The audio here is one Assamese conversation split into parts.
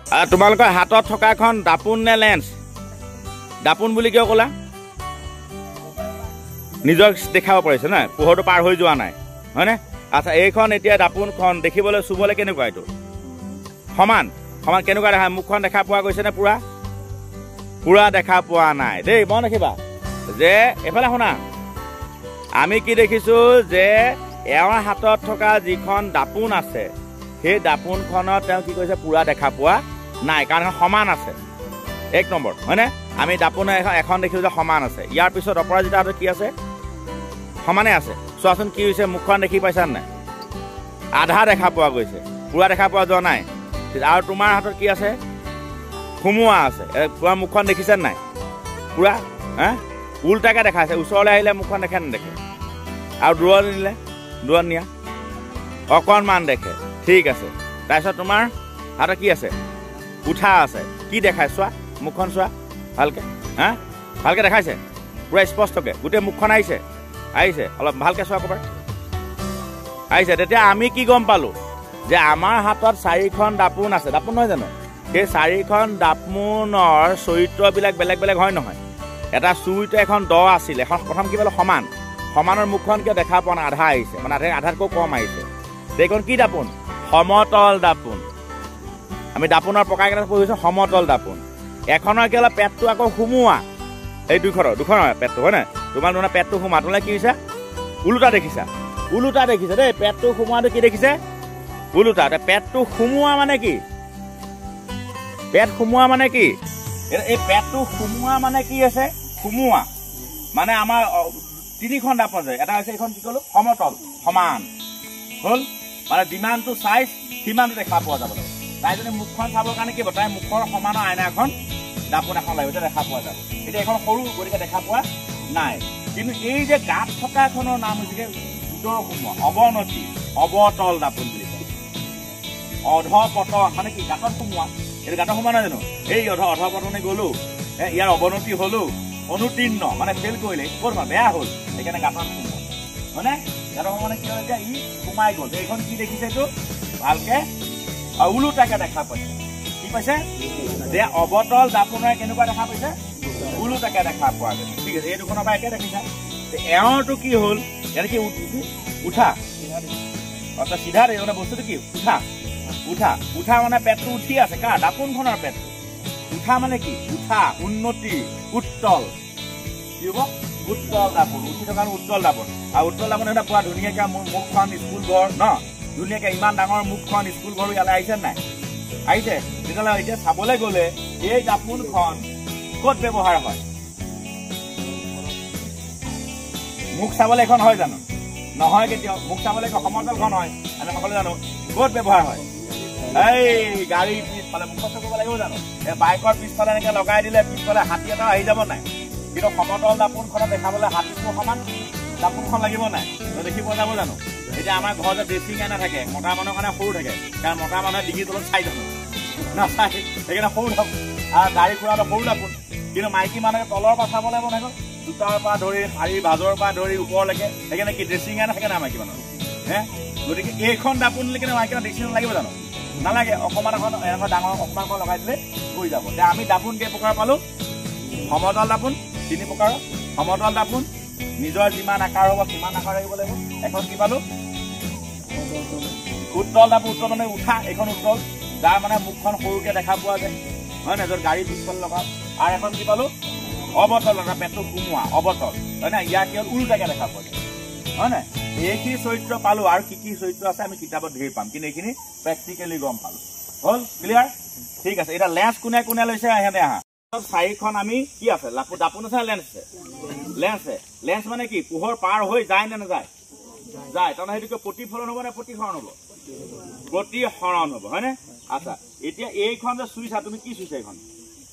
তোমালোকৰ হাতত থকাখন দাপোন নে লেন্স? দাপোন বুলি কিয় ক'লা? নিজক দেখাব পাৰিছে না, পোহৰটো পাৰ হৈ যোৱা নাই, হয়নে? আচ্ছা, এইখন এতিয়া দাপোনখন দেখিবলৈ চুবলৈ কেনেকুৱা? এইটো সমান সমান কেনেকুৱা দেখা? মুখখন দেখা পোৱা গৈছে নে? পুৰা পুৰা দেখা পোৱা নাই দেই, মন ৰাখিবা। যে এইফালে শুনা, আমি কি দেখিছোঁ যে এওঁৰ হাতত থকা যিখন দাপোন আছে সেই দাপোনখনত তেওঁ কি কৈছে? পুৰা দেখা পোৱা নাই, কাৰণ সমান আছে। 1 নম্বৰ, হয়নে? আমি দাপোন এখন দেখিছোঁ যে সমান আছে। ইয়াৰ পিছত অপৰাজিতা হাতত কি আছে? সমানে আছে। চোৱাচোন কি হৈছে, মুখখন দেখি পাইছা নাই? আধা দেখা পোৱা গৈছে, পুৰা দেখা পোৱা যোৱা নাই। আৰু তোমাৰ হাতত কি আছে? সুমুৱা আছে। তোমাৰ মুখখন দেখিছে নাই? পুৰা উল্টাকে দেখাইছে। ওচৰলৈ আহিলে মুখখন দেখে নেদেখে? আৰু দূৰত নিলে, দূৰত নিয়া অকণমান দেখে। ঠিক আছে। তাৰপিছত তোমাৰ হাতত কি আছে? উঠা আছে। কি দেখাই চোৱা, মুখখন চোৱা ভালকে। ভালকে দেখাইছে, পুৰা স্পষ্টকে গোটেই মুখখন আহিছে? আহিছে। অলপ ভালকে চোৱা ক'ৰবাত আহিছে। তেতিয়া আমি কি গম পালোঁ যে আমাৰ হাতত 4খন দাপোন আছে। দাপোন নহয় জানো? সেই 4খন দাপোনৰ চৰিত্ৰবিলাক বেলেগ বেলেগ হয় নহয়? এটা চুইটো এখন দ আছিলে, এখন প্ৰথম কি পালোঁ? সমান। সমানৰ মুখখন কিয় দেখা পোৱা নাই? আধা আহিছে, মানে আধাতকৈ কম আহিছে। এইখন কি দাপোন? সমতল দাপোন। আমি দাপোনৰ প্ৰকাৰকেইটা পঢ়িছোঁ, সমতল দাপোন। এখনৰ কি অলপ পেটটো আকৌ সুমুৱা, এই দুখনৰ পেটটো, হয় নাই? তোমাৰ পেটটো সোমোৱা, তোমালোকে কি হৈছে? ওলোটা দেখিছা? ওলোটা দেখিছে দেই। পেটটো সোমোৱাটো কি দেখিছে? ওলোটা। পেটটো সোমোৱা মানে কি? পেট সোমোৱা মানে কি? এই পেটটো সোমোৱা মানে কি আছে? সোমোৱা মানে আমাৰ 3খন দাপোন আছে। এটা হৈছে এইখন কি ক'লো? সমতল, সমান হ'ল। মানে যিমানটো চাইজ সিমানটো দেখা পোৱা যাব লাগিব। তাই যদি মুখখন চাবৰ কাৰণে কি হ'ব? তাই মুখৰ সমানৰ আইনা এখন দাপোন এখন লাগিব, দেখা পোৱা যাব। এতিয়া এখন সৰু, গতিকে দেখা পোৱা নাই। কিন্তু এই যে গাত থকা এখনৰ নাম হৈছে উত্তৰ সোমোৱা, অৱনতি, অৱতল দাপোন বুলি কয়। অধপতন মানে কি? গাঁতত সোমোৱা। এইটো গাঁতত সোমোৱা নহয় জানো? এই অধপতনে গ'লো, ইয়াৰ অৱনতি হ'লো, অনুতীৰ্ণ মানে ফেইল কৰিলে, ক'ত বেয়া হ'ল, সেইকাৰণে গাঁতত সোমোৱা, হয়নে? গাঁতত সোমোৱা মানে কি হ'ল? এতিয়া ই সোমাই গ'ল। এইখন কি দেখিছে? এইটো ভালকে ওলোটাকে দেখা পাইছে। কি পাইছে? যে অৱতল দাপোনেৰে কেনেকুৱা দেখা পাইছে? ওলোটাকে দেখা পোৱা গৈছে। ঠিক আছে, এই দুখনৰ পৰা একে দেখিছা। এওঁৰটো কি হ'ল? ইয়াৰ কি উঠা? অৰ্থাৎ চিধা মানে বস্তুটো কি? উঠা। উঠা উঠা মানে পেটটো উঠি আছে। কাৰ? দাপোনখনৰ পেটটো। উঠা মানে কি? উঠা, উন্নতি, উত্তল। কি হ'ব? উত্তল দাপোন। উঠি থকা উত্তল দাপোন। আৰু উত্তল দাপোন এটা পুৰা ধুনীয়াকে মুখখন, স্কুল ঘৰ ন, ধুনীয়াকে ইমান ডাঙৰ মুখখন, স্কুল ঘৰো ইয়ালৈ আহিছে নাই? আহিছে। তেতিয়াহ'লে এতিয়া চাবলৈ গ'লে এই দাপোনখন ক'ত ব্যৱহাৰ হয়? মুখ চাবলৈ এখন হয় জানো? নহয় কেতিয়াও। মুখ চাবলৈ সমতলখন হয়, আমি সকলো জানো। ক'ত ব্যৱহাৰ হয়? এই গাড়ীৰ পিছফালে মুখস্থ কৰিব লাগিব জানো? এই বাইকৰ পিছফালে এনেকে লগাই দিলে পিছফালে হাতী এটা আহি যাব নাই? কিন্তু সমতল দাপোনখনত দেখাবলৈ হাতীটো সমান দাপোনখন লাগিব নাই? দেখি পোৱা যাব জানো? এতিয়া আমাৰ ঘৰত যে ড্ৰেছিং আইনা থাকে, মতা মানুহৰ কাৰণে সৰু থাকে, কাৰণ মতা মানুহে ডিঙিৰ তলত চাই যাব নাচাই, সেইকাৰণে সৰু দাপোন। আৰু গাড়ী ঘোঁৰাটো সৰু দাপোন। কিন্তু মাইকী মানুহে তলৰ পৰা চাব লাগিব নহয়, জোতাৰ পৰা ধৰি শাৰীৰ ভাজৰ পৰা ধৰি ওপৰলৈকে। সেইকাৰণে কি ড্ৰেছিং আইনা থাকে নাই মাইকী মানুহৰ? গতিকে এইখন দাপোন কিন্তু মাইকী মানুহ ড্ৰেছিং লাগিব জানো? নালাগে। অকণমান এখন এনেকুৱা ডাঙৰ অকণমান লগাই দিলে হৈ যাব। এতিয়া আমি দাপোন কেই প্ৰকাৰ পালোঁ? সমতল দাপোন 3 প্ৰকাৰৰ। সমতল দাপোন নিজৰ যিমান আকাৰ হ'ব সিমান আকাৰ ৰাখিব লাগিব। এখন কি পালোঁ? উত্তল দাপোন। উত্তল মানে উঠা। এইখন উত্তল, যাৰ মানে মুখখন সৰুকে দেখা পোৱা যায়, হয় নাই? য'ত গাড়ী পিছফালে লগাওঁ। আৰু এখন কি পালোঁ? অৱতল, পেটটো সোমোৱা, অৱতল, হয় নাই? ইয়াৰ কি হ'ল? উল্টাকে দেখা পোৱা যায়, হয় নাই? এইখিনি চৰিত্ৰ পালোঁ। আৰু কি কি চৰিত্ৰ আছে আমি কিতাপত ধেৰ পাম, কিন্তু এইখিনি প্ৰেক্টিকেলি গম পালোঁ। হ'ল? ক্লিয়াৰ? ঠিক আছে। এতিয়া লেন্স কোনে কোনে লৈছে? সিহঁতে আহা। 4খন আমি কি আছে? দাপোন আছে, লেন্স আছে? লেন্স আছে। লেন্স মানে কি? পোহৰ পাৰ হৈ যায় নে নাযায়? যায়। তাৰমানে সেইটো প্ৰতিফলন হ'ব নে প্ৰতিসৰণ হ'ব? প্ৰতিসৰণ হ'ব, হয়নে? আচ্ছা, এতিয়া এইখন যে চুইছা, তুমি কি চুইছা? এইখন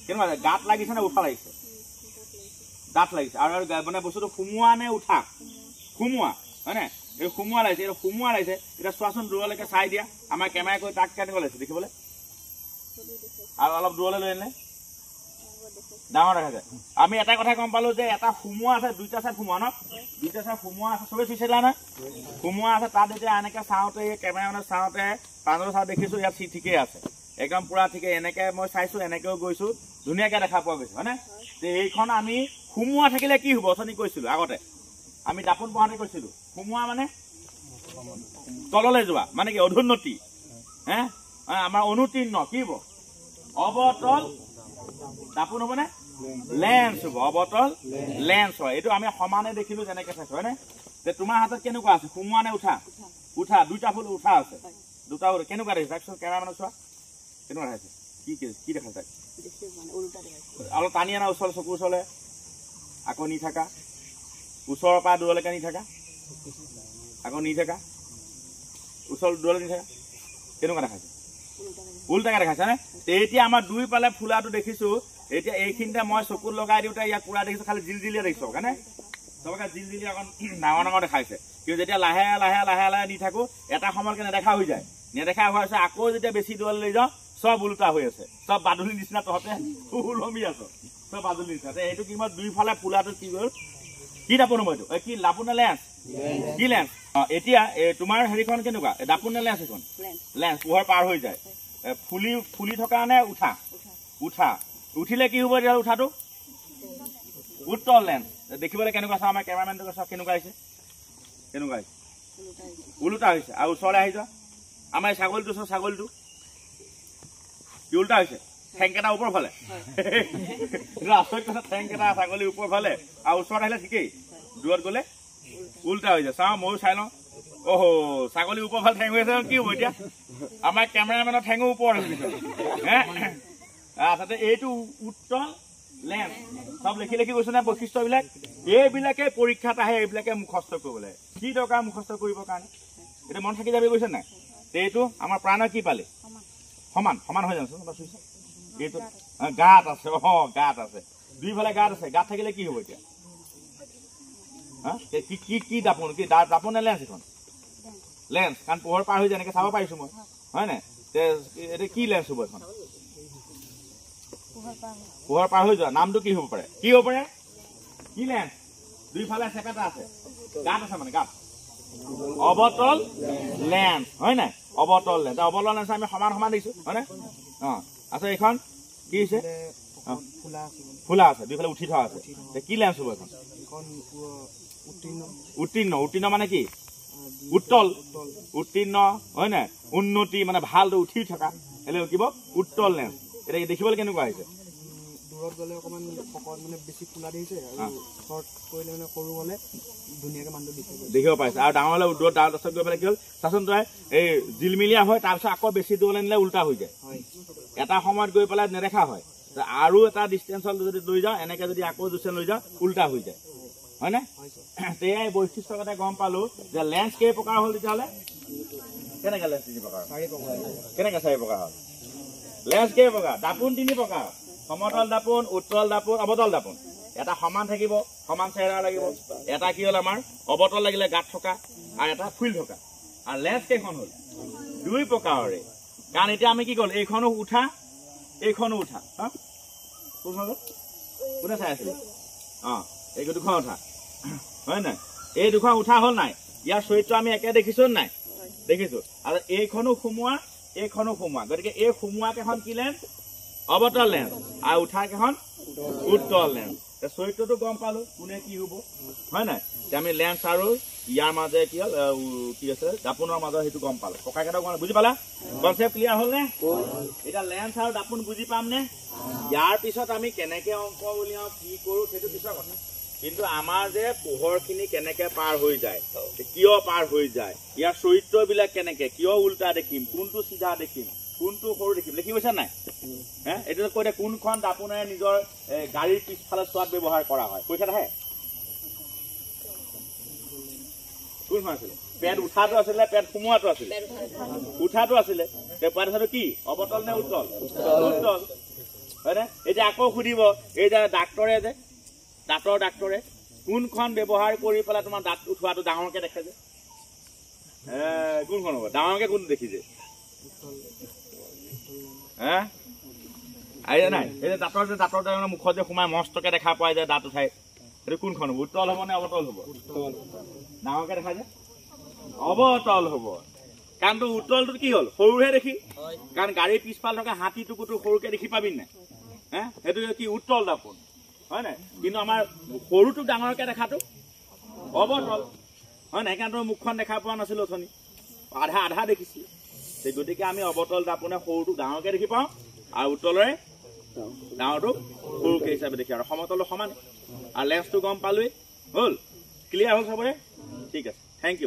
কেনেকুৱা গাত লাগিছে নে উঠা লাগিছে? দাঁত লাগিছে। আৰু মানে বস্তুটো সোমোৱা নে উঠা? সোমোৱা, হয়নে? এই সোমোৱা লাগিছে। এইটো সোমোৱা লাগিছে। এতিয়া চোৱাচোন, দূৰলৈকে চাই দিয়া। আমাৰ কেমেৰা কৰি তাক কেনেকুৱা লাগিছে দেখিবলৈ? আৰু অলপ দূৰলৈ লৈ আনিলে ডাঙৰ দেখা যায়। আমি এটা কথা গম পালোঁ যে এটা সোমোৱা আছে, 2টা চাইড সোমোৱা ন? 2টা চাইড সোমোৱা আছে। চবেই চুইছিলা নহয়? সোমোৱা আছে। তাত এতিয়া এনেকৈ চাওঁতে, কেমেৰা মানে চাওঁতে 5 চাইড দেখিছোঁ, ইয়াত ঠিকেই আছে। একদম পুৰা ঠিকে এনেকে মই চাইছো এনেকেও গৈছো ধুনীয়াকে দেখা পোৱা গৈছে হয়নে এইখন আমি সুমুৱা থাকিলে কি হ'ব অথনি কৈছিলো আগতে আমি দাপোন বহাতে কৈছিলো সুমুৱা মানে তললৈ যোৱা মানে কি অধুন্নতি আমাৰ অনুতীৰ্ণ কি হ'ব অৱতল দাপোন হ'বনে লেন্স হ'ব অৱতল লেন্স হয় এইটো আমি সমানে দেখিলো যেনেকে চাইছো হয়নে যে তোমাৰ হাতত কেনেকুৱা আছে সুমুৱা নে উঠা উঠা দুইটা ফুল উঠা আছে দুটা কেনেকুৱা দেখিছে চাওকচোন কেমেৰামেন চোৱা কেনেকুৱা দেখাইছে কি দেখা যায় অলপ টানি আনা ওচৰ চকুৰ ওচৰলে আকৌ নি থাকা ওচৰৰ পৰা দূৰলৈকে নি থাকা আকৌ নি থাকা ওচৰ দূৰলৈ নি থাকা কেনেকুৱা দেখাইছে উল্টাকে দেখাইছে নে এতিয়া আমাৰ দুই পালে ফুলাটো দেখিছো এতিয়া এইখিনিতে মই চকুত লগাই দিওঁতে ইয়াক পুৰা দেখিছো খালি জিলজিলিয়া দেখিছো হয়নে চবকে জিলজিলিয়া অকণ ডাঙৰ ডাঙৰ দেখাইছে কিন্তু যেতিয়া লাহে লাহে লাহে লাহে দি থাকো এটা সময়লৈকে নেদেখা হৈ যায় নেদেখা হোৱাৰ পিছত আকৌ যেতিয়া বেছি দূৰলৈ লৈ যাওঁ সব উল্টা হৈ আছে সব বাদুলিৰ নিচিনা তহঁতে ওলমি আছ সব বাদুলিৰ নিচিনা এইটো কি মই দুইফালে ফুলাটো কি হ'ল কি দাপোন হ'ব এইটো কি দাপোন নে লেন্স কি লেন্স এতিয়া তোমাৰ হেৰিখন কেনেকুৱা দাপোন নে লেন্স এখন লেন্স পোহৰ পাৰ হৈ যায় ফুলি থকা নে উঠা উঠা উঠিলে কি হ'ব এতিয়া উঠাটো উত্তল লেন্স দেখিবলৈ কেনেকুৱা চাওঁ আমাৰ কেমেৰামেনটো চাওঁ কেনেকুৱা আহিছে কেনেকুৱা আহিছে ওলোটা হৈছে আৰু ওচৰলৈ আহি যোৱা আমাৰ ছাগলীটো চাওঁ ছাগলীটো কি উল্টা হৈছে ঠেংকেইটা ওপৰ ফালে আচৰিত কথা ঠেংকেইটা ছাগলী ওপৰ ফালে আৰু ওচৰত আহিলে ঠিকেই দূৰত গ'লে উল্টা হৈ যায় চাওঁ ময়ো চাই লওঁ অহ ছাগলী ওপৰ ফালে ঠেং হৈ আছে কি হ'ব এতিয়া আমাৰ কেমেৰামেনৰ ঠেঙো ওপৰত আচলতে এইটো উত্তল লেন্স সব লিখি লিখি গৈছে নে বৈশিষ্ট্যবিলাক এইবিলাকে পৰীক্ষাত আহে এইবিলাকে মুখস্থ কৰিবলৈ কি দৰকাৰ মুখস্থ কৰিবৰ কাৰণে এতিয়া মন থাকি যাবি গৈছে নাই এইটো আমাৰ প্ৰাণৰ কি পালে সমান সমান হৈ যাওঁচোন এইটো গাত আছে গাত আছে দুইফালে গাত আছে গাত থাকিলে কি হ'ব এতিয়া কি দাপোন কি দাপোন নে লেন্স এখন লেন্স কাৰণ পোহৰ পাৰ হৈ যায় এনেকে চাব পাৰিছো মই হয় নাই এতিয়া কি লেন্স হ'ব এখন পোহৰ পাৰ হৈ যোৱা নামটো কি হ'ব পাৰে কি হ'ব পাৰে কি লেন্স দুইফালে চেপেটা আছে গাত আছে মানে গাত অৱতল লেন্স হয় নাই অৱতল লেন্স অৱতল লেন্স আমি সমান সমান দেখিছো হয় নাই আচ্ছা এইখন কি হৈছে ফুলা আছে দুইফালে উঠি থোৱা আছে কি লেন্স হ'ব এখন উত্তীৰ্ণ উত্তীৰ্ণ মানে কি উত্তল উত্তীৰ্ণ হয় নাই উন্নতি মানে ভালটো উঠি থকা এনে কিব উত্তল লেন্স এতিয়া দেখিবলৈ কেনেকুৱা হৈছে দূৰত গ'লে অকণমান মানে বেছি ফুলা দেখিছে আৰু শৰ্ট কৰিলে মানে সৰু হ'লে ধুনীয়াকে মানুহটো দেখিব পাৰিছে আৰু ডাঙৰ হ'লে দূৰত ডাঙৰ দশক গৈ পেলাই কি হ'ল চাচোন তই এই জিলমিলীয়া হয় তাৰপিছত আকৌ বেছি দূৰলৈ নিলে উল্টা হৈ যায় এটা সময়ত গৈ পেলাই নেদেখা হয় আৰু এটা ডিষ্টেঞ্চত যদি লৈ যাওঁ এনেকে যদি আকৌ ডিষ্টেঞ্চ লৈ যাওঁ উল্টা হৈ যায় হয় নাই সেয়াই বৈশিষ্ট্যৰ কথা গম পালো যে লেন্স কেই প্ৰকাৰ হ'ল তেতিয়াহ'লে কেনেকে লেন্স তিনি প্ৰকাৰ কেনেকে চাৰি প্ৰকাৰ হ'ল লেন্স কেই প্ৰকাৰ দাপোন তিনি প্ৰকাৰ সমতল দাপোন উত্তল দাপোন অৱতল দাপোন এটা সমান থাকিব সমান চেহেৰা লাগিব এটা কি হ'ল আমাৰ অৱতল লাগিলে গাত থকা আৰু এটা ফুল থকা আৰু লেন্স কেইখন হ'ল দুই প্ৰকাৰৰে কাৰণ এতিয়া আমি কি ক'ল এইখনো উঠা এইখনো উঠা কোনে চাই আছিলে এই দুখন উঠা হয় নাই এই দুখন উঠা হ'ল নাই ইয়াৰ চৰিত্ৰ আমি একে দেখিছো নাই দেখিছো আৰু এইখনো সোমোৱা গতিকে এই সোমোৱা কেইখন কি লেন্স অৱতল লেন্স আৰু উঠা কেইখন উত্তল লেন্স চৰিত্ৰটো গম পালো কোনে কি হ'ব হয় নাই আমি লেন্স আৰু ইয়াৰ মাজে কি হ'ল কি আছে দাপোনৰ মাজত সেইটো গম পালো ককাকেইটা বুজি পালা কনচেপ্ট ক্লিয়াৰ হ'ল নে এতিয়া লেন্স আৰু দাপোন বুজি পাম নে ইয়াৰ পিছত আমি কেনেকে অংক উলিয়াও কি কৰো সেইটো পিছৰ কথা কিন্তু আমাৰ যে পোহৰখিনি কেনেকে পাৰ হৈ যায় কিয় পাৰ হৈ যায় ইয়াৰ চৰিত্ৰবিলাক কেনেকে কিয় উল্টা দেখিম কোনটো চিধা দেখিম কোনটো সৰু দেখিম লিখি গৈছে নাই এইটো কৈ দে কোনখন দাপোনেৰে নিজৰ গাড়ীৰ পিছফালে চোৱাত ব্যৱহাৰ কৰা হয় পৰীক্ষাত আহে কোনখন আছিলে পেট উঠাটো আছিলে পেট সোমোৱাটো আছিলে উঠাটো আছিলে পেট উঠাটো কি অৱতল নে উত্তল উত্তল হয়নে এতিয়া আকৌ সুধিব এই যে ডাক্তৰে যে ডাক্তৰে কোনখন ব্যৱহাৰ কৰি পেলাই তোমাৰ দাঁত উঠোৱাটো ডাঙৰকে দেখে যে কোনখন হ'ব ডাঙৰকে কোনটো দেখিছে নাই এই যে দাঁতৰ মুখত যে সোমাই মস্তকে দেখা পোৱা যায় দাঁত উঠাই সেইটো কোনখন হ'ব উত্তল হ'ব নে অৱতল হ'ব ডাঙৰকে দেখা যায় অৱতল হ'ব কাৰণটো উত্তলটো কি হ'ল সৰুহে দেখি কাৰণ গাড়ীৰ পিছফাল থকা হাতী টুকুৰটো সৰুকে দেখি পাবি নাই হে সেইটো কি উত্তল দাপোন হয় নাই কিন্তু আমাৰ সৰুটো ডাঙৰকে দেখাটো অৱতল হয় নাই সেইকাৰণে মুখখন দেখা পোৱা নাছিলো অথনি আধা আধা দেখিছিলো গতিকে আমি অৱতল দাপোনে সৰুটো ডাঙৰকে দেখি পাওঁ আৰু উত্তলৰে ডাঙৰটো সৰুকে হিচাপে দেখি আৰু সমতলটো সমানে আৰু লেন্সটো গম পালোৱেই হ'ল ক্লিয়াৰ হ'ল চবৰে ঠিক আছে থেংক ইউ